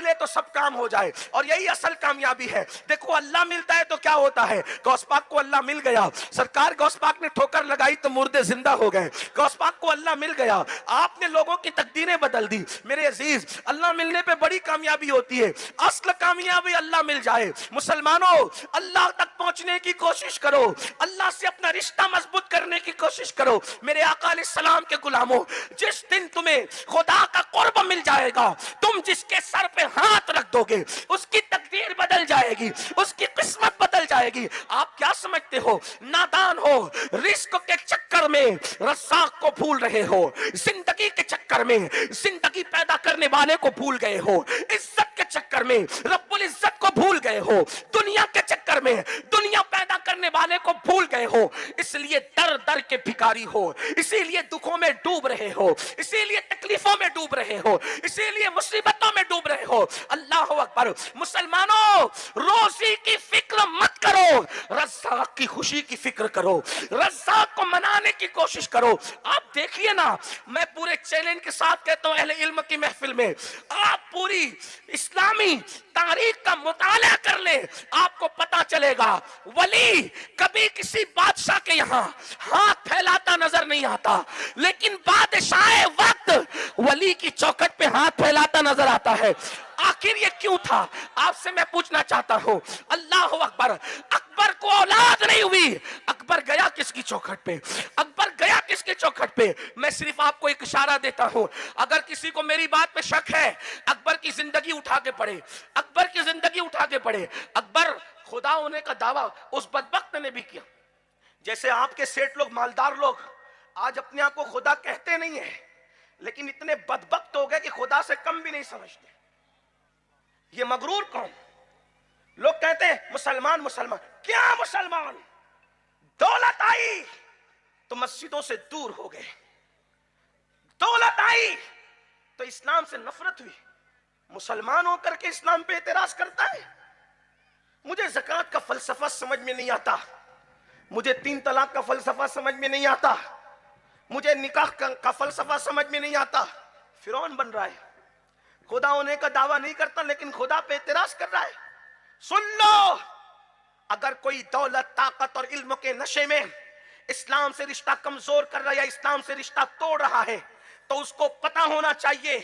मिले तो सब काम हो जाए, और यही असल कामयाबी है। देखो अल्लाह मिलता है तो क्या होता है, गौस पाक को अल्लाह मिल गया, सरकार गौस पाक ने ठोकर लगाई तो मुर्दे जिंदा हो गए, गौस पाक को अल्लाह मिल गया, आपने लोगों की तकदीरें बदल दी। मेरे अजीज, अल्लाह मिलने पे बड़ी कामयाबी होती है। असल कामयाबी अल्लाह मिल जाए। मुसलमानों, अल्लाह तक पहुंचने की कोशिश करो, अल्लाह से अपना रिश्ता मजबूत करने की कोशिश करो। मेरे आका अलैहिस्सलाम के गुलामों, जिस दिन तुम्हें खुदा का कुर्ब मिल जाएगा, तुम जिसके सर पे हाथ रख दोगे उसकी तकदीर बदल जाएगी, उसकी किस्मत बदल जाएगी। आप क्या समझते हो, नादान हो, रिस्क के चक्कर में रज़्ज़ाक़ को भूल रहे हो, जिंदगी के चक्कर में जिंदगी पैदा करने वाले को भूल गए हो, इज्जत के चक्कर में रब्बुल इज्जत को भूल गए हो, दुनिया के चक्कर में दुनिया पैदा करने वाले को भूल गए हो, इसलिए दर दर के भिखारी हो, इसीलिए दुखों में डूब रहे हो, इसीलिए तकलीफों में डूब रहे हो, इसीलिए मुसीबतों में डूब रहे हो। अल्लाह अकबर। मुसलमानों, रोजी की फिक्र मत करो, रज़्ज़ाक़ की खुशी की फिक्र करो, रज़्ज़ाक़ को मनाने की कोशिश करो। आप देखिए ना, मैं पूरे चैलेंज के साथ कहता हूं अहले इल्म की महफिल में, आप पूरी इस्लामी तारीख का मुताला कर ले, आपको पता चलेगा वली कभी किसी बादशाह के यहां हाथ फैलाता नजर नहीं आता, लेकिन बादशाह वक्त वली की चौखट पे हाथ फैलाता नजर आता है। आखिर ये क्यों था, आपसे मैं पूछना चाहता हूं। अल्लाह अकबर। अकबर को औलाद नहीं हुई, अकबर गया किसकी चौखट पे, अकबर गया किसकी चौखट पे। मैं सिर्फ आपको एक इशारा देता हूं, अगर किसी को मेरी बात पे शक है, अकबर की जिंदगी उठा के पढ़े, अकबर की जिंदगी उठा के पढ़े। अकबर खुदा होने का दावा उस बदबख्त ने भी किया। जैसे आपके सेठ लोग, मालदार लोग आज अपने आप को खुदा कहते नहीं है, लेकिन इतने बदबख्त हो गए कि खुदा से कम भी नहीं समझते। ये मगरूर कौम, लोग कहते हैं मुसलमान मुसलमान, क्या मुसलमान, दौलत आई तो मस्जिदों से दूर हो गए, दौलत आई तो इस्लाम से नफरत हुई। मुसलमान होकर के इस्लाम पे एतराज करता है। मुझे ज़कात का फलसफा समझ में नहीं आता, मुझे 3 तलाक का फलसफा समझ में नहीं आता, मुझे निकाह का फलसफा समझ में नहीं आता। फिरौन बन रहा है, खुदा होने का दावा नहीं करता लेकिन खुदा पे एतराज कर रहा है। सुन लो, अगर कोई दौलत, ताकत और इल्म के नशे में इस्लाम से रिश्ता कमजोर कर रहा है या इस्लाम से रिश्ता तोड़ रहा है, तो उसको पता होना चाहिए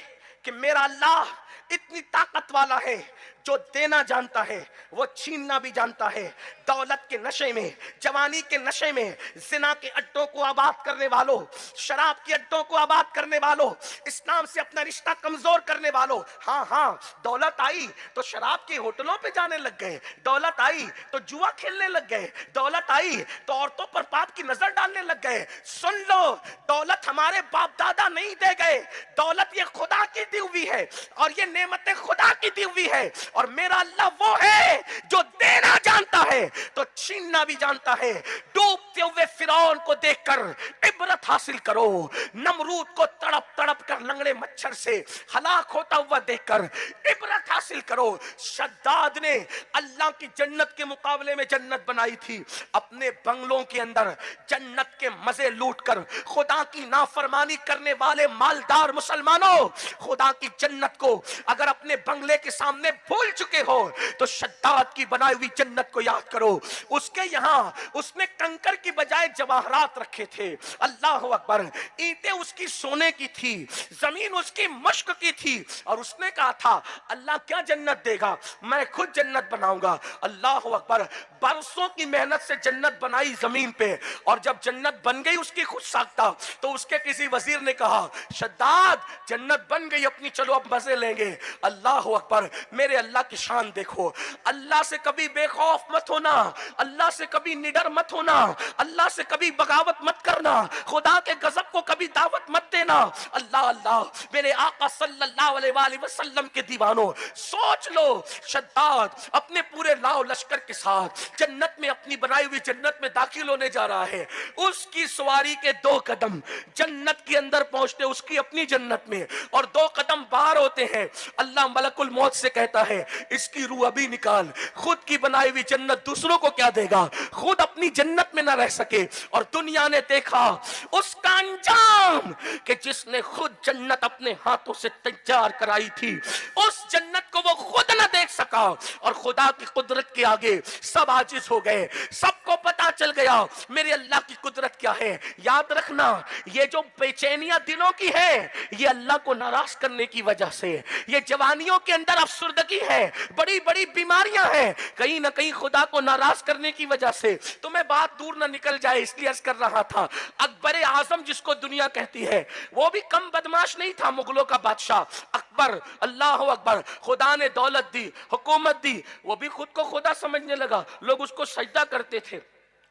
कि मेरा अल्लाह इतनी ताकत वाला है, जो देना जानता है वो छीनना भी जानता है। दौलत के नशे में, जवानी के नशे में, जिना के अड्डों को आबाद करने वालों, शराब के अड्डों को आबाद करने वालों, इस्लाम से अपना रिश्ता कमजोर करने वालों, हाँ, दौलत आई तो शराब के होटलों पे जाने लग गए, दौलत आई तो जुआ खेलने लग गए, दौलत आई तो औरतों पर पाप की नजर डालने लग गए। सुन लो, दौलत हमारे बाप दादा नहीं दे गए, दौलत ये खुदा की दी हुई है और ये नेमतें खुदा की दी हुई है। और मेरा अल्लाह वो है जो देना जानता है तो छीनना भी जानता है। डूबते हुए फिरौन को देखकर इबरत हासिल करो, नमरूद को तड़प तड़प कर लंगड़े मच्छर से हलाक होता हुआ देखकर इबरत हासिल करो। शद्दाद ने अल्लाह की जन्नत के मुकाबले में जन्नत बनाई थी, अपने बंगलों के अंदर जन्नत के मजे लूटकर खुदा की नाफरमानी करने वाले मालदार मुसलमानों, खुदा की जन्नत को अगर अपने बंगले के सामने भूल चुके हो तो शद्दाद की बनाई हुई जन्नत को याद करो। उसके यहां उसने कंकर की बजाय जवाहरात रखे थे। अल्लाह अकबर। ईंटें उसकी सोने की थी, जमीन उसकी मश्क की थी, और उसने कहा था अल्लाह क्या जन्नत देगा, मैं खुद जन्नत बनाऊंगा। अल्लाह अकबर। बरसों की मेहनत से जन्नत बनाई जमीन पे, और जब जन्नत बन गई उसकी खुद साख्ता, तो उसके किसी वजीर ने कहा शद्दाद जन्नत बन गई अपनी, चलो अब मजे लेंगे। अल्लाह अकबर। मेरे अल्लाह की शान देखो। अल्लाह से कभी बेखौफ मत होना, अल्लाह से कभी निडर मत होना, अल्लाह से कभी बगावत मत करना, खुदा के गजब को कभी दावत मत देना। अल्लाह अल्लाह। मेरे आका सल्लल्लाहु अलैहि वसल्लम के दीवानों, सोच लो, शद्दाद अपने पूरे लाओ लश्कर के साथ जन्नत में, अपनी बनाई हुई जन्नत में दाखिल होने जा रहा है। उसकी सवारी के 2 कदम जन्नत के अंदर पहुंचते उसकी अपनी जन्नत में, और 2 कदम बाहर होते हैं। अल्लाह मलकुल मौत से कहता है इसकी रूह अभी निकाल। खुद की बनाई हुई जन्नत दूसरों को क्या देगा, खुद अपनी जन्नत में ना रह सके। और दुनिया ने देखा उसका अंजाम कि जिसने खुद जन्नत अपने हाथों से तैयार कराई थी, उस जन्नत को वो खुद न देख सका और खुदा की कुदरत के आगे सब आजिज हो गए। सबको पता चल गया मेरे अल्लाह की कुदरत क्या है। याद रखना, ये जो बेचैनियां दिलों की है, ये अल्लाह को नाराज करने की वजह से, ये जवानियों के अंदर अफसुर्दगी है, बड़ी बड़ी बीमारियां हैं, कहीं ना कहीं खुदा को नाराज करने की वजह से। तो मैं बात दूर ना निकल जाए इसलिए अर्ज कर रहा था, अकबर आजम जिसको दुनिया कहती है, वो भी कम बदमाश नहीं था, मुगलों का बादशाह अकबर। अल्लाह अकबर, खुदा ने दौलत दी, हुकूमत दी, वो भी खुद को खुदा समझने लगा। लोग उसको सजदा करते थे,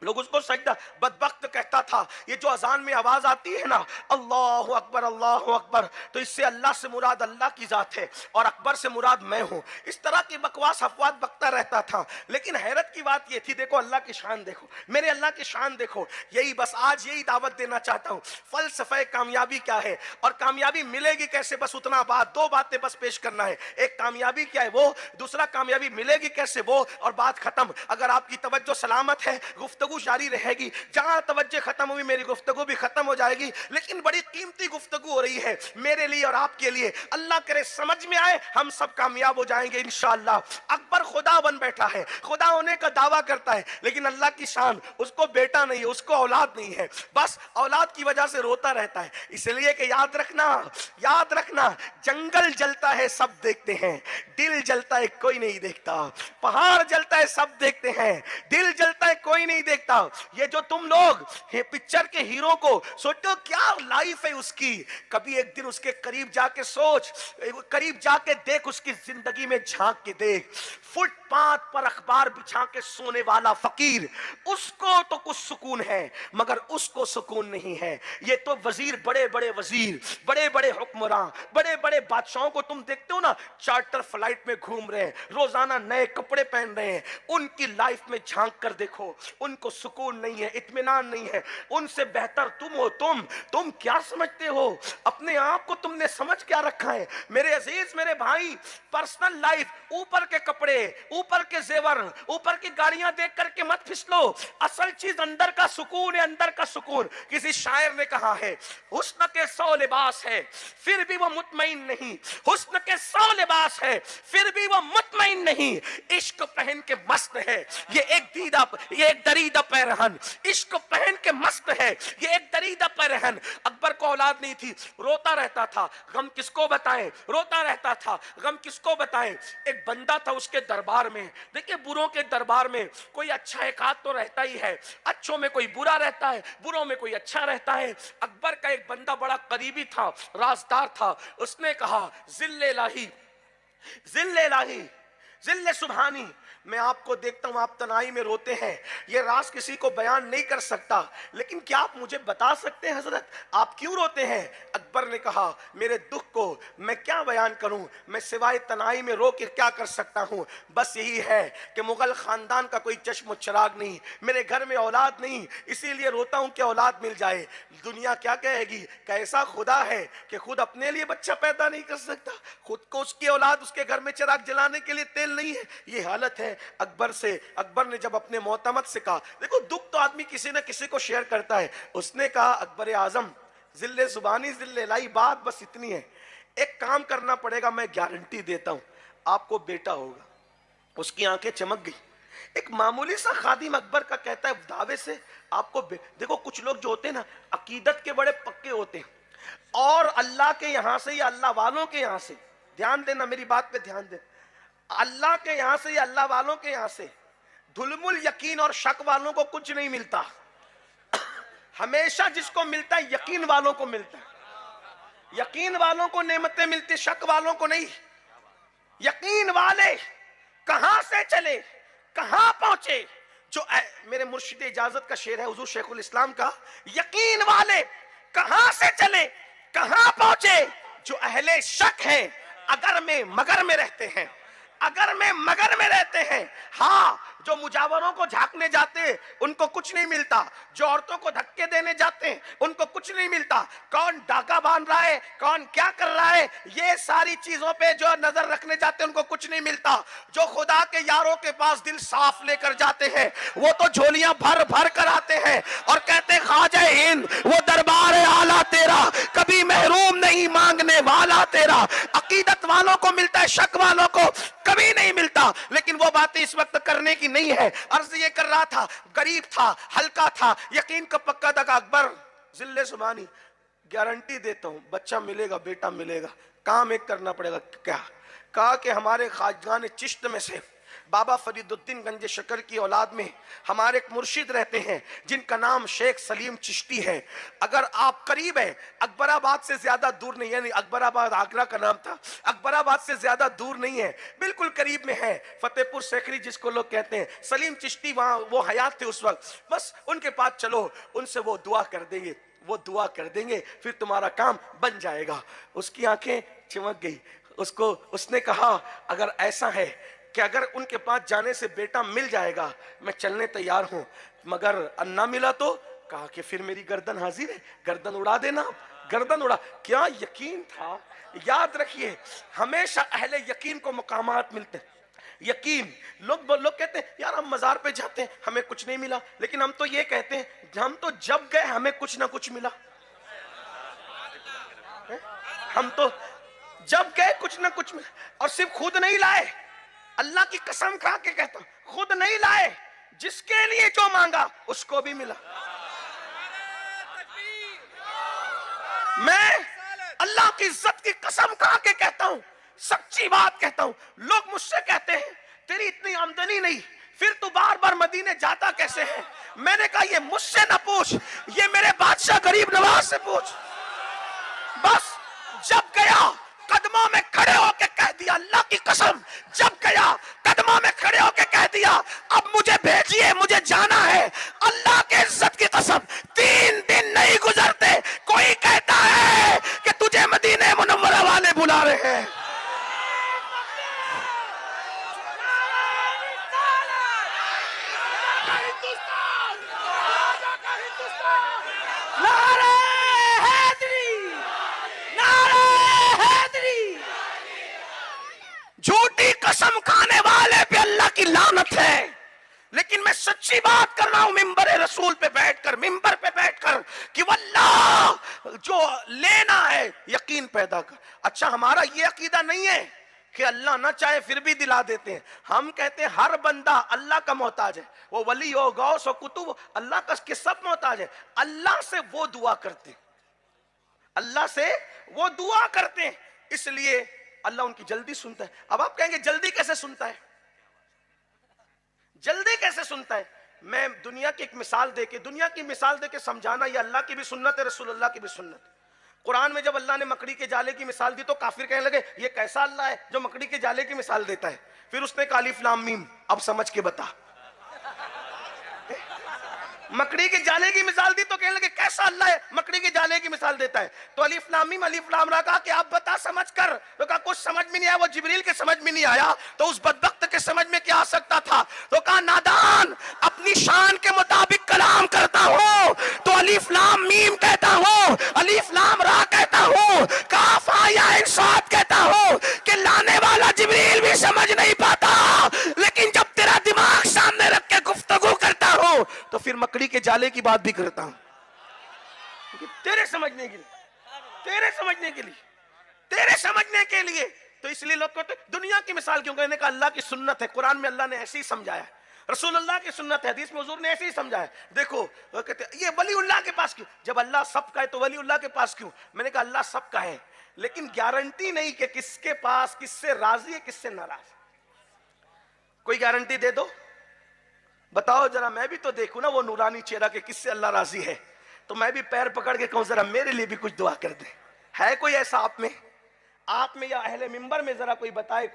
लोग उसको सजदा, बदबख्त कहता था। ये जो अजान में आवाज आती है ना, अल्लाह अकबर, तो इससे अल्लाह से मुराद अल्लाह की जात है और अकबर से मुराद मैं हूं। इस तरह की बकवास अफवाद बकता रहता था। लेकिन हैरत की बात ये थी, देखो अल्लाह की शान देखो, मेरे अल्लाह की शान देखो। यही बस आज यही दावत देना चाहता हूं। फलसफे कामयाबी क्या है और कामयाबी मिलेगी कैसे, बस उतना बात, दो बातें बस पेश करना है। एक कामयाबी क्या है वो, दूसरा कामयाबी मिलेगी कैसे वो, और बात खत्म। अगर आपकी तवज्जो सलामत है, गुफ्तगू जारी रहेगी। जहां तवज्जो खत्म हुई मेरी गुफ्तगू भी खत्म हो जाएगी। लेकिन बड़ी कीमती गुफ्तगू हो रही है मेरे लिए और आपके लिए। अल्लाह करे समझ में आए, हम सब कामयाब हो जाएंगे इंशाअल्लाह। अकबर खुदा बन बैठा है, खुदा होने का दावा करता है, लेकिन अल्लाह की शान, उसको बेटा नहीं है, उसको औलाद नहीं है, बस औलाद की वजह से रोता रहता है। इसलिए कि याद रखना, जंगल जलता है सब देखते हैं, दिल जलता है कोई नहीं देखता। पहाड़ जलता है सब देखते हैं, दिल जलता है कोई नहीं देखता। ये जो तुम लोग पिक्चर के हीरो को सोचते हो क्या लाइफ है उसकी, कभी एक दिन उसके करीब जाके सोच, करीब जाके देख, उसकी जिंदगी में झांक के देख। फुटपाथ पर अखबार बिछा के सोने वाला फकीर, उसको तो कुछ सुकून है मगर उसको सुकून नहीं है। ये तो वजीर, बड़े बड़े वजीर, बड़े बड़े हुक्मरान, बड़े बड़े बादशाहों को तुम देखते हो ना, चार्टर फ्लाइट में घूम रहे हैं, रोजाना नए कपड़े पहन रहे हैं, उनकी लाइफ में झांक कर देखो, उनको सुकून नहीं है, इत्मीनान नहीं है। उनसे बेहतर तुम हो। तुम क्या समझते हो अपने आप को, तुमने समझ क्या रखा है मेरे अजीज, मेरे भाई। पर्सनल लाइफ, ऊपर के कपड़े, ऊपर के जेवर, ऊपर की गाड़ियां देख करके मत फिसलो। असल चीज अंदर का सुकून है, अंदर का सुकून। किसी शायर ने कहा है, हुस्न के 100 लिबास है फिर भी वो मुतमईन नहीं, हुस्न के 100 लिबास है फिर भी वो मुतमईन नहीं। इश्क पहन के मस्त है ये एक दरीदा पैरहन, इश्क पहन के मस्त है ये एक दरीदा पैरहन। अकबर को औलाद नहीं थी, रोता रहता था, गम किसको बताएं, रोता रहता था, गम किसको बताएं। एक बंदा था उसके दरबार में, देखिए बुरों के दरबार में कोई अच्छा एक आध तो रहता ही है, अच्छों में कोई बुरा रहता है, बुरों में कोई अच्छा रहता है। अकबर का एक बंदा बड़ा करीबी था, राजदार था, उसने कहा जिल्ले लाही, जिल्ले लाही, जिल्ले सुबहानी, मैं आपको देखता हूं आप तनाई में रोते हैं, ये राज किसी को बयान नहीं कर सकता, लेकिन क्या आप मुझे बता सकते हैं हजरत आप क्यों रोते हैं। अकबर ने कहा मेरे दुख को मैं क्या बयान करूं, मैं सिवाय तनाई में रो के क्या कर सकता हूं। बस यही है कि मुगल खानदान का कोई चश्म चिराग नहीं, मेरे घर में औलाद नहीं, इसीलिए रोता हूं कि औलाद मिल जाए। दुनिया क्या कहेगी, कैसा खुदा है कि खुद अपने लिए बच्चा पैदा नहीं कर सकता, खुद को उसकी औलाद, उसके घर में चिराग जलाने के लिए तेल नहीं है। ये हालत है अकबर ने जब अपने मोहतमद से कहा, देखो दुख तो आदमी किसी न किसी को शेयर करता है, उसने कहा अकबर आजम जिल्ले जुबानी जिल्ले लाई, बात बस इतनी है, एक काम करना पड़ेगा, मैं गारंटी देता हूं आपको बेटा होगा। उसकी आंखें चमक गई। एक मामूली सा खादिम अकबर का कहता है दावे से आपको देखो कुछ लोग जो होते हैं ना अकीदत के बड़े पक्के होते हैं, और अल्लाह के यहां से या अल्लाह वालों के यहां से, ध्यान देना मेरी बात पे ध्यान दे, अल्लाह के यहां से या अल्लाह वालों के यहां से धुलमुल यकीन और शक वालों को कुछ नहीं मिलता। हमेशा जिसको मिलता है यकीन वालों को मिलता है, यकीन वालों को नेमतें मिलती, शक वालों को नहीं। यकीन वाले कहां से चले कहां पहुंचे, जो मेरे मुर्शिद इजाजत का शेर है हुजूर शेखुल इस्लाम का, यकीन वाले कहां से चले कहां पहुंचे, जो अहले शक हैं अगर में मगर में रहते हैं, अगर में मगर में रहते हैं। हाँ जो मुजावरों को झांकने जाते उनको कुछ नहीं मिलता, जो औरतों को धक्के देने जाते हैं उनको कुछ नहीं मिलता, कौन डाका बांध रहा है, कौन क्या कर रहा है, ये सारी चीजों पे जो नजर रखने जाते हैं उनको कुछ नहीं मिलता। जो खुदा के यारों के पास दिल साफ लेकर जाते हैं वो तो झोलियां भर भर कर आते हैं और कहते हैं ख्वाजा हिंद वो दरबार आला तेरा, कभी महरूम नहीं मांगने वाला तेरा। अकीदत वालों को मिलता है, शक वालों को कभी नहीं मिलता। लेकिन वो बातें इस वक्त करने की नहीं है। अर्ज ये कर रहा था, गरीब था, हल्का था, यकीन का पक्का था। अकबर जिल्ले सुबानी गारंटी देता हूं बच्चा मिलेगा, बेटा मिलेगा, काम एक करना पड़ेगा। क्या कहा कि हमारे खाजगान चिश्त में से बाबा फरीदुद्दीन गंज शकर की औलाद में हमारे एक मुर्शिद रहते हैं जिनका नाम शेख सलीम चिश्ती है। अगर आप करीब है, अकबराबाद से ज्यादा दूर नहीं है, नहीं अकबराबाद आगरा का नाम था, अकबराबाद से ज्यादा दूर नहीं है, बिल्कुल करीब में है। फतेहपुर सेखरी जिसको लोग कहते हैं, सलीम चिश्ती वहां वो हयात थे उस वक्त। बस उनके पास चलो, उनसे वो दुआ कर देंगे, वो दुआ कर देंगे, फिर तुम्हारा काम बन जाएगा। उसकी आंखें चमक गई। उसने कहा अगर ऐसा है कि अगर उनके पास जाने से बेटा मिल जाएगा मैं चलने तैयार हूं, मगर अन्ना मिला तो कहा कि फिर मेरी गर्दन हाजिर है, गर्दन उड़ा देना, गर्दन उड़ा। क्या यकीन था। याद रखिए हमेशा अहले यकीन को मुकामात मिलते हैं। यकीन लोग कहते हैं यार हम मजार पे जाते हैं हमें कुछ नहीं मिला, लेकिन हम तो ये कहते हैं हम तो जब गए हमें कुछ ना कुछ मिला। हम तो जब गए कुछ ना कुछ मिला, और सिर्फ खुद नहीं लाए, अल्लाह की कसम खा के कहता हूं खुद नहीं लाए, जिसके लिए जो मांगा उसको भी मिला। मैं अल्लाह की इज्जत की कसम खा के कहता हूं, सच्ची बात कहता हूं। लोग मुझसे कहते हैं तेरी इतनी आमदनी नहीं, फिर तू बार बार मदीने जाता कैसे है? मैंने कहा ये मुझसे ना पूछ, ये मेरे बादशाह गरीब नवाज से पूछ। बस जब गया कदमों में खड़े होके कह दिया, अल्लाह की कसम, जब गया कदमों में खड़े होके कह दिया अब मुझे भेजिए, मुझे जाना है। अल्लाह के इज्जत की कसम 3 दिन नहीं गुजरते कोई कहता है कि तुझे मदीने मुनव्वरा वाले बुला रहे हैं। झूठी कसम खाने वाले पे अल्लाह की लानत है। लेकिन मैं सच्ची बात कर रहा हूं मिंबर रसूल पे बैठकर कि वल्लाह जो लेना है यकीन पैदा कर। अच्छा हमारा ये अकीदा नहीं है कि अल्लाह ना चाहे फिर भी दिला देते हैं। हम कहते हैं हर बंदा अल्लाह का मोहताज है, वो वली हो, गौस हो, कुतुब, अल्लाह का के सब मोहताज है। अल्लाह से वो दुआ करते हैं, अल्लाह से वो दुआ करते हैं, इसलिए अल्लाह उनकी जल्दी सुनता है। अब आप कहेंगे जल्दी कैसे सुनता है, जल्दी कैसे सुनता है? मैं दुनिया की एक मिसाल देके समझाना, ये अल्लाह की भी सुन्नत है, रसूलुल्लाह की भी सुन्नत है। कुरान में जब अल्लाह ने मकड़ी के जाले की मिसाल दी तो काफिर कहने लगे ये कैसा अल्लाह है जो मकड़ी के जाले की मिसाल देता है? फिर उसने कहा अलिफ लाम मीम, अब समझ के बता। मकड़ी के जाले की मिसाल दी तो कहने लगे कैसा अल्लाह है मकड़ी के जाले की मिसाल देता है? तो अलिफ लाम मीम अलिफ लाम रा कहा कि आप बता समझ कर। तो कहा कुछ समझ में नहीं आया, वो जिब्रील के समझ में नहीं आया तो उस बदबख्त के समझ में क्या आ सकता था? तो कहा नादान, अपनी शान के मुताबिक कलाम करता हूं तो अलिफ लाम मीम कहता हूं, अलिफ लाम रा कहता हूं, काफ या इंसात कहता हूं कि लाने वाला जिब्रील भी समझ नहीं पाता, लेकिन जब तेरा दिमाग सामने रख के गुफ्तगू करता हूं तो फिर मकड़ी के जाले की बात भी करता हूं तेरे समझने के लिए, तेरे समझने के लिए, तेरे समझने के लिए। तो इसलिए लोग कहते दुनिया की मिसाल क्यों? कहने का अल्लाह की सुन्नत है, कुरान में अल्लाह ने ऐसे ही समझाया, रसूलुल्लाह की सुन्नत है, हदीस में हुजूर ने ऐसे ही समझाया। देखो वो कहते ये वलीउल्लाह के पास क्यों? जब अल्लाह सबका है तो वलीउल्लाह के पास क्यों? मैंने कहा अल्लाह सबका है, लेकिन गारंटी नहीं कि किसके पास किससे राजी है किससे नाराज। कोई गारंटी दे दो, बताओ जरा, मैं भी तो देखूं ना वो नूरानी चेहरा के किससे अल्लाह राजी है, तो मैं भी पैर पकड़ के कहूं जरा मेरे लिए भी कुछ दुआ कर दे। है कोई ऐसा आप में या अहले मिंबर में जरा कोई बताए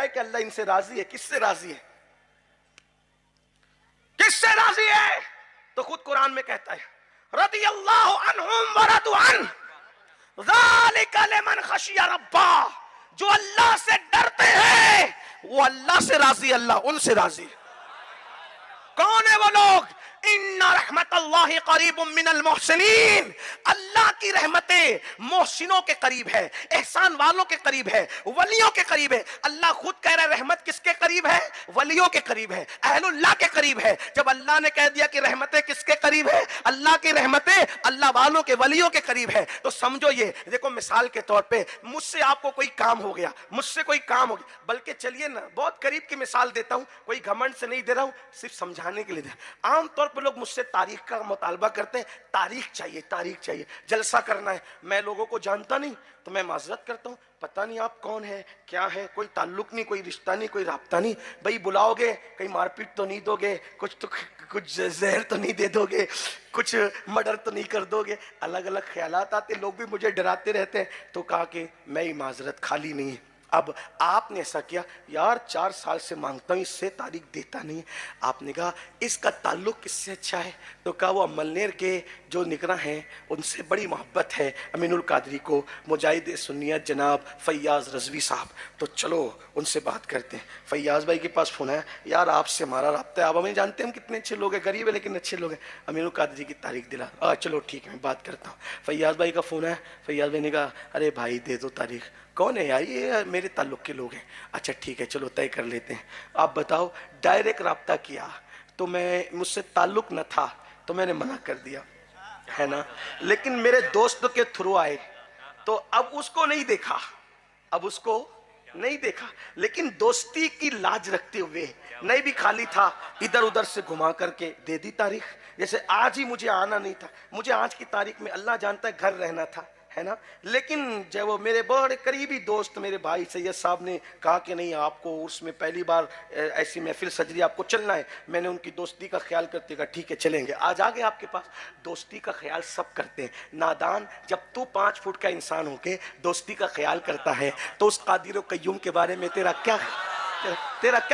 कि अल्लाह इनसे राजी है, किससे राजी है, किससे राजी है? तो खुद कुरान में कहता है रदियल्लाहु अन्हुम व रदू अन ज़ालिका लिमन खशिया रब्बा, जो अल्लाह से डरते हैं वो अल्लाह से राजी, अल्लाह उनसे राजी है। कौन है वो लोग? इन्ना रहमतल्लाहि करीबुम मिनल मुहसिनीन, अल्लाह की रहमतें मोहसिनों के करीब है, एहसान वालों के करीब है, वलियों के करीब है। अल्लाह खुद कह रहा है रहमत किसके करीब है? वलियों के करीब है, अहलुल्लाह के करीब है। जब अल्लाह ने कह दिया कि रहमतें किसके करीब है? अल्लाह की रहमतें अल्लाह वालों के, वलियों के करीब है। तो समझो ये देखो, मिसाल के तौर पे मुझसे आपको कोई काम हो गया, मुझसे कोई काम हो गया, बल्कि चलिए ना बहुत करीब की मिसाल देता हूं, कोई घमंड से नहीं दे रहा हूं, सिर्फ समझाने के लिए दे। आमतौर पर लोग मुझसे तारीख का मुतालबा करते हैं, तारीख चाहिए, तारीख चाहिए, जलसा करना है। मैं लोगों को जानता नहीं तो मैं माजरत करता हूं, पता नहीं आप कौन है, क्या है, कोई ताल्लुक नहीं, कोई रिश्ता नहीं, कोई राब्ता नहीं। भाई बुलाओगे कहीं मारपीट तो नहीं दोगे, कुछ जहर तो नहीं दे दोगे, कुछ मर्डर तो नहीं कर दोगे। अलग अलग ख्यालात आते, लोग भी मुझे डराते रहते हैं। तो कहा कि मैं ही माजरत, खाली नहीं है। अब आपने ऐसा किया, यार 4 साल से मांगता हूं, इससे तारीख देता नहीं। आपने कहा इसका ताल्लुक किससे अच्छा है? तो कहा वो अमलनेर के जो निगरां हैं उनसे बड़ी मोहब्बत है, अमीनुल कादरी को, मुजाहिद सुन्नियत जनाब फैयाज रजवी साहब। तो चलो उनसे बात करते हैं। फैयाज भाई के पास फोन है, यार आपसे हमारा राब्ता है, आप हमें जानते हैं हम कितने अच्छे लोग हैं, गरीब है लेकिन अच्छे लोग हैं, अमीनुल कादरी की तारीख दिला। चलो ठीक है, मैं बात करता हूँ। फैयाज भाई का फोन है, फैयाज भाई ने कहा अरे भाई दे दो तारीख। कौन है यार? ये मेरे ताल्लुक के लोग हैं। अच्छा ठीक है, चलो तय कर लेते हैं। आप बताओ। डायरेक्ट राब्ता किया तो मुझसे ताल्लुक न था तो मैंने मना कर दिया, है ना। लेकिन मेरे दोस्त के थ्रू आए तो अब उसको नहीं देखा, अब उसको नहीं देखा, लेकिन दोस्ती की लाज रखते हुए नहीं भी खाली था, इधर उधर से घुमा करके दे दी तारीख। जैसे आज ही मुझे आना नहीं था, मुझे आज की तारीख में अल्लाह जानता है घर रहना था, है ना। लेकिन जब वो मेरे बड़े करीबी दोस्त मेरे भाई सैयद साहब ने कहा कि नहीं आपको उसमें पहली बार ऐसी महफिल सजरी आपको चलना है, मैंने उनकी दोस्ती का ख्याल करते कहा ठीक है चलेंगे। आज आ गए आपके पास। दोस्ती का ख्याल सब करते हैं, नादान जब तू 5 फुट का इंसान होके दोस्ती का ख्याल करता है तो उस कादिर व कय्यूम के बारे में तेरा क्या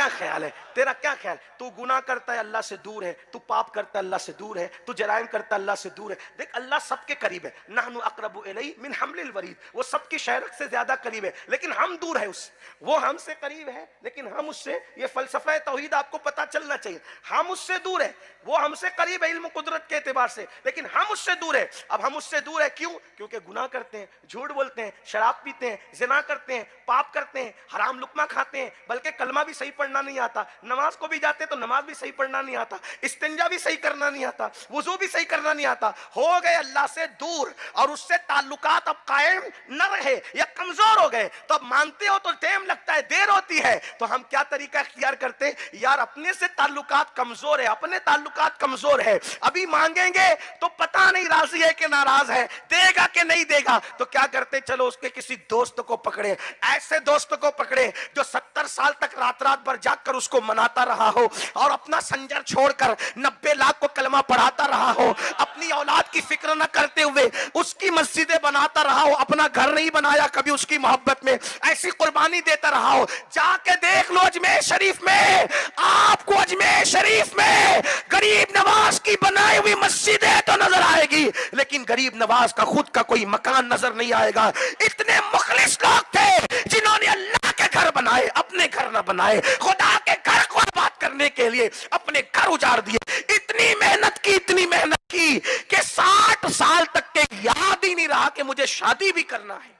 ख्याल है? तेरा क्या ख्याल? तू गुनाह करता है अल्लाह से दूर है, तू पाप करता है अल्लाह से दूर है, तू जराइम करता है अल्लाह से दूर है। देख अल्लाह सबके करीब है, नहनु अक़रबु इलैहि मिन हब्लिल वरीद, वो सबकी शहरत से ज्यादा करीब है, लेकिन हम दूर है उससे। वो हमसे करीब है लेकिन हम उससे, ये फलसफा तौहीद आपको पता चलना चाहिए, हम उससे दूर है, वो हमसे करीब है इल्म कुदरत के एतबार से, लेकिन हम उससे दूर है। अब हम उससे दूर है क्यों? क्योंकि गुनाह करते हैं, झूठ बोलते हैं, शराब पीते हैं, जिना करते हैं, पाप करते हैं, हराम लुकमा खाते हैं, बल्कि कलमा भी सही पढ़ना नहीं आता, नमाज को भी जाते तो नमाज भी सही पढ़ना नहीं आता, इस्तिंजा भी सही करना नहीं आता, वुजू भी सही करना नहीं आता। हो गए अल्लाह से दूर और उससे ताल्लुकात अब कायम न रहे या कमजोर हो गए, तो अब मानते हो तो टाइम लगता है, देर होती है। तो हम क्या तरीका इख्तियार करते? यार अपने से ताल्लुकात कमजोर है, अपने ताल्लुकात कमजोर है, अभी मांगेंगे तो पता नहीं राजी है कि नाराज है, देगा कि नहीं देगा। तो क्या करते? चलो उसके किसी दोस्त को पकड़े, ऐसे दोस्त को पकड़े जो 70 साल तक रात रात भर जाकर उसको मनाता रहा हो और अपना संजर छोड़कर 90 लाख को कलमा पढ़ाता रहा हो, अपनी औलाद की फिक्र न करते हुए उसकी मस्जिदें बनाता रहा हो, अपना घर नहीं बनाया कभी उसकी मोहब्बत में, ऐसी कुर्बानी देता रहा हो। जाके देख लो अजमेर शरीफ में, आपको अजमेर शरीफ में गरीब नवाज की बनाई हुई मस्जिदें तो नजर आएगी, लेकिन गरीब नवाज का खुद का कोई मकान नजर नहीं आएगा। इतने मुखलिस लोग थे जिन्होंने अल्लाह के घर बनाए, अपने घर न बनाए, खुदा के घर को आबाद करने के लिए अपने घर उजाड़ दिए। इतनी मेहनत की कि 60 साल तक के याद ही नहीं रहा कि मुझे शादी भी करना है।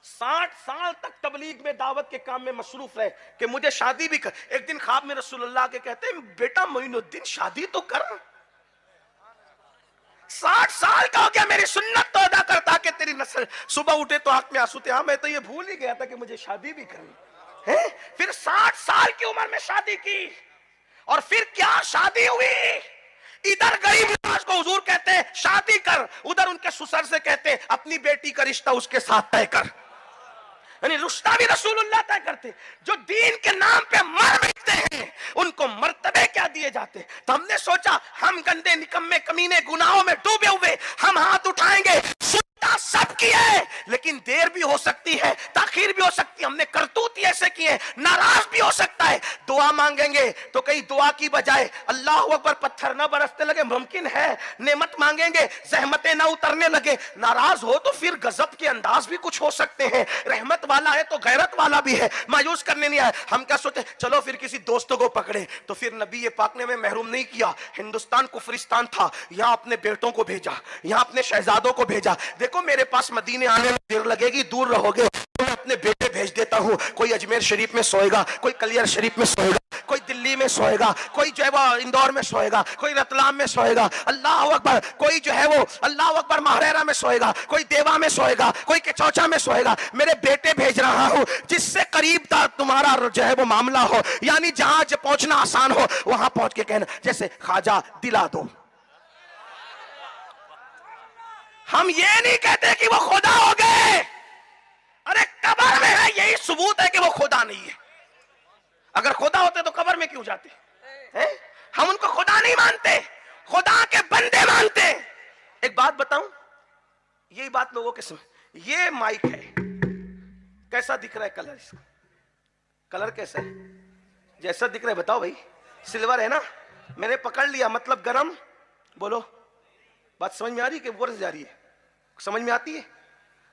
60 साल तक तबलीग में, दावत के काम में मसरूफ रहे कि मुझे शादी भी कर। एक दिन ख्वाब में रसूलुल्लाह के कहते हैं बेटा मोइनुद्दीन शादी तो कर, 60 साल का हो गया, मेरी सुन्नत तो अदा करता कि तेरी नस्ल सुबह उठे तो आंख में आंसू थे। हाँ मैं तो ये भूल ही गया था कि मुझे शादी भी करनी है। फिर 60 साल की उम्र में शादी की और फिर क्या शादी हुई। इधर गरीब नवाज को हुजूर कहते हैं शादी कर, उधर उनके ससुर से कहते अपनी बेटी का रिश्ता उसके साथ तय कर। यानी रिश्ता भी रसूलुल्लाह तय करते। जो दीन के नाम पे मर मिटते हैं उनको मर्तबे क्या दिए जाते। तो हमने सोचा हम गंदे निकम्मे कमीने गुनाहों में डूबे हुए हम हाथ उठाएंगे, सुन्नत अल्लाह सब किए, लेकिन देर भी हो सकती है, ताखीर भी हो सकती है, हमने करतूत ऐसे किए, नाराज भी हो सकता है। दुआ मांगेंगे तो कहीं दुआ की बजाय अल्लाह अकबर पत्थर ना बरसने लगे, मुमकिन है। नेमत मांगेंगे रहमतें ना उतरने लगे, नाराज हो तो फिर गजब के अंदाज भी कुछ हो सकते हैं। रहमत वाला है तो गैरत वाला भी है, मायूस करने नहीं आए। हम क्या सोचे, चलो फिर किसी दोस्तों को पकड़े, तो फिर नबी पाक ने हमें महरूम नहीं किया। हिंदुस्तान कुफरिस्तान था, यहां अपने बेटों को भेजा, यहां अपने शहजादों को भेजा। देखो मेरे पास मदीने आने में देर लगेगी, दूर रहोगे, तो मैं अपने बेटे भेज देता हूं। कोई अजमेर शरीफ में सोएगा, कोई कलियर शरीफ में सोएगा, कोई दिल्ली में सोएगा, कोई जो है वो इंदौर में सोएगा, कोई रतलाम में सोएगा, अल्लाह अकबर, कोई जो है वो अल्लाह अकबर महरेरा में सोएगा, कोई देवा में सोएगा, कोई केचौचा में सोएगा। मेरे बेटे भेज रहा हूं, जिससे करीब तुम्हारा जो है वो मामला हो, यानी जहां पहुंचना आसान हो वहां पहुंच के कहना, जैसे ख्वाजा दिला दो। हम ये नहीं कहते कि वो खुदा हो गए, अरे कब्र में है, यही सबूत है कि वो खुदा नहीं है। अगर खुदा होते तो कब्र में क्यों जाते हैं? हम उनको खुदा नहीं मानते, खुदा के बंदे मानते। एक बात बताऊं, यही बात लोगों के समझ, ये माइक है, कैसा दिख रहा है कलर इसका? कलर कैसा है? जैसा दिख रहा है बताओ भाई, सिल्वर है ना? मैंने पकड़ लिया, मतलब गरम। बोलो, बात समझ में आ रही है कि ऊपर से जा रही है? समझ में आती है?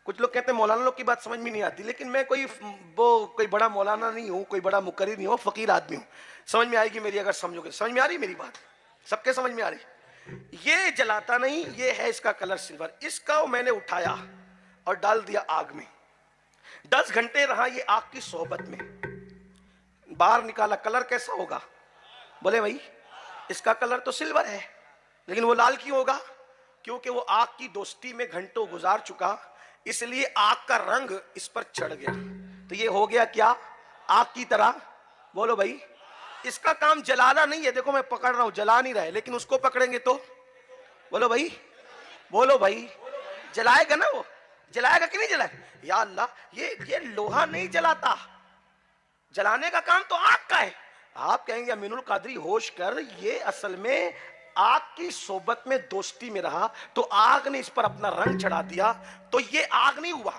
कुछ लोग कहते हैं मौलाना लोग की बात समझ में नहीं आती, लेकिन मैं कोई बड़ा मौलाना नहीं हूं, कोई बड़ा मुकर्रिर नहीं हूं, फकीर आदमी हूं। समझ में आएगी मेरी, अगर समझोगे। समझ में आ रही मेरी बात? सबके समझ में आ रही? ये जलाता नहीं, ये है इसका कलर सिल्वर। इसका मैंने उठाया और डाल दिया आग में, 10 घंटे रहा ये आग की सोहबत में, बाहर निकाला, कलर कैसा होगा? बोले भाई इसका कलर तो सिल्वर है, लेकिन वो लाल क्यों होगा? क्योंकि वो आग की दोस्ती में घंटों गुजार चुका, इसलिए आग का रंग इस पर चढ़ गया। तो ये हो गया क्या? आग की तरह। बोलो भाई, इसका काम जलाना नहीं है। देखो मैं पकड़ रहा हूं, जला नहीं रहा है, लेकिन उसको पकड़ेंगे तो बोलो भाई, बोलो भाई, जलाएगा ना वो? जलाएगा कि नहीं जलाएगा? या अल्लाह, ये लोहा नहीं जलाता, जलाने का काम तो आग का है। आप कहेंगे अमीनुल कादरी होश कर, ये असल में आग की सोबत में दोस्ती में रहा, तो आग ने इस पर अपना रंग चढ़ा दिया, तो ये आग नहीं हुआ,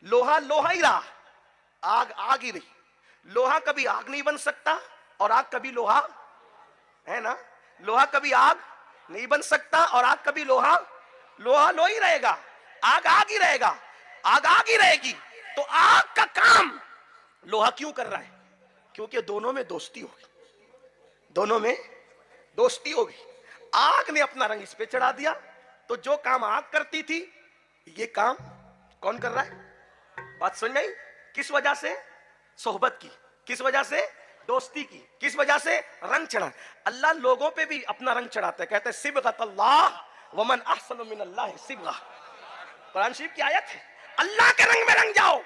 लोहा लोहा ही रहा, आग आग ही रही। लोहा कभी आग नहीं बन सकता और आग कभी लोहा, है ना? लोहा कभी आग नहीं बन सकता और आग कभी लोहा, लोहा लोहा ही रहेगा, आग आग ही रहेगा, आग आग ही रहेगी। तो आग का काम लोहा क्यों कर रहा है? क्योंकि दोनों में दोस्ती होगी, दोनों में दोस्ती होगी। आग ने अपना रंग इस पे चढ़ा दिया, तो जो काम आग करती थी, ये काम कौन कर रहा है? बात समझ में आई? किस वजह से? सोहबत की। किस वजह से? दोस्ती की। किस वजह से? रंग चढ़ा। अल्लाह लोगों पे भी अपना रंग चढ़ाता है, कहते हैं सिबगतल्लाह वमन अहसनु मिनल्लाहि सिबगा। कुरान शरीफ की आयत है। अल्लाह के रंग में रंग जाओ।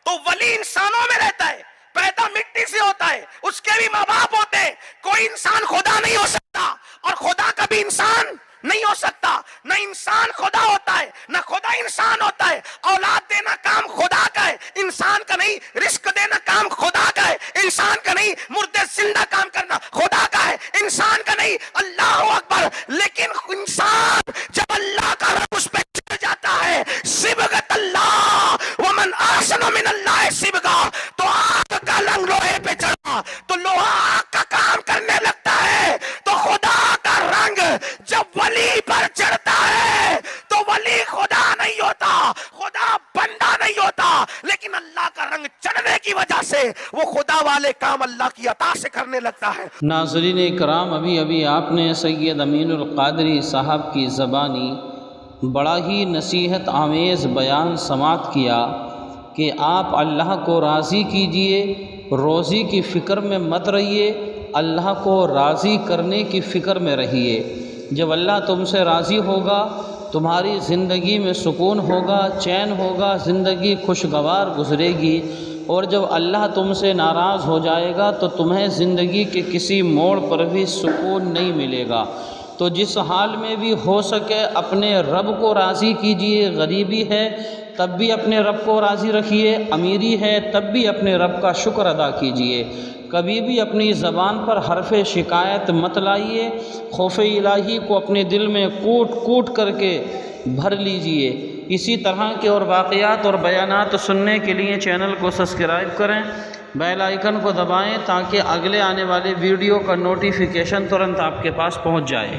तो वली इंसानों में रहता है, पैदा मिट्टी से होता है, उसके भी माँ बाप होते हैं। कोई इंसान खुदा नहीं हो सकता और खुदा कभी इंसान नहीं हो सकता। न इंसान खुदा होता है, न खुदा इंसान होता है। औलाद देना काम खुदा का है, इंसान का नहीं। रिस्क देना काम खुदा का है, इंसान का नहीं। मुर्दे जिंदा काम करना खुदा का है, इंसान का नहीं। अल्लाह अकबर। लेकिन इंसान जब अल्लाह का रंग उस पर चढ़ जाता है, सिबगत अल्लाह वमन अहसनु मिनल्लाहि सिबगा, तो आग का रंग लोहे पे चढ़ा, तो लोहा आग का काम करने लगता है। तो खुदा का रंग जब वली पर चढ़ता है, तो वली खुदा नहीं होता, खुदा बंदा नहीं होता। लेकिन अल्लाह का रंग चढ़ने की वजह से वो खुदा वाले काम अल्लाह की अता से करने लगता है। नाज़रीन इकराम, अभी अभी आपने सैयद अमीनुल कादरी साहब की ज़बानी बड़ा ही नसीहत आमेज़ बयान समात किया कि आप अल्लाह को राज़ी कीजिए, रोज़ी की फ़िक्र में मत रहिए, अल्लाह को राज़ी करने की फ़िक्र में रहिए। जब अल्लाह तुमसे राज़ी होगा, तुम्हारी ज़िंदगी में सुकून होगा, चैन होगा, ज़िंदगी खुशगवार गुजरेगी। और जब अल्लाह तुमसे नाराज़ हो जाएगा तो तुम्हें ज़िंदगी के किसी मोड़ पर भी सुकून नहीं मिलेगा। तो जिस हाल में भी हो सके अपने रब को राज़ी कीजिए। गरीबी है तब भी अपने रब को राज़ी रखिए, अमीरी है तब भी अपने रब का शुक्र अदा कीजिए। कभी भी अपनी ज़बान पर हरफ शिकायत मत लाइए। खौफ इलाही को अपने दिल में कूट कूट करके भर लीजिए। इसी तरह के और वाक़यात और बयानात सुनने के लिए चैनल को सब्सक्राइब करें, बेल आइकन को दबाएं ताकि अगले आने वाले वीडियो का नोटिफिकेशन तुरंत आपके पास पहुंच जाए।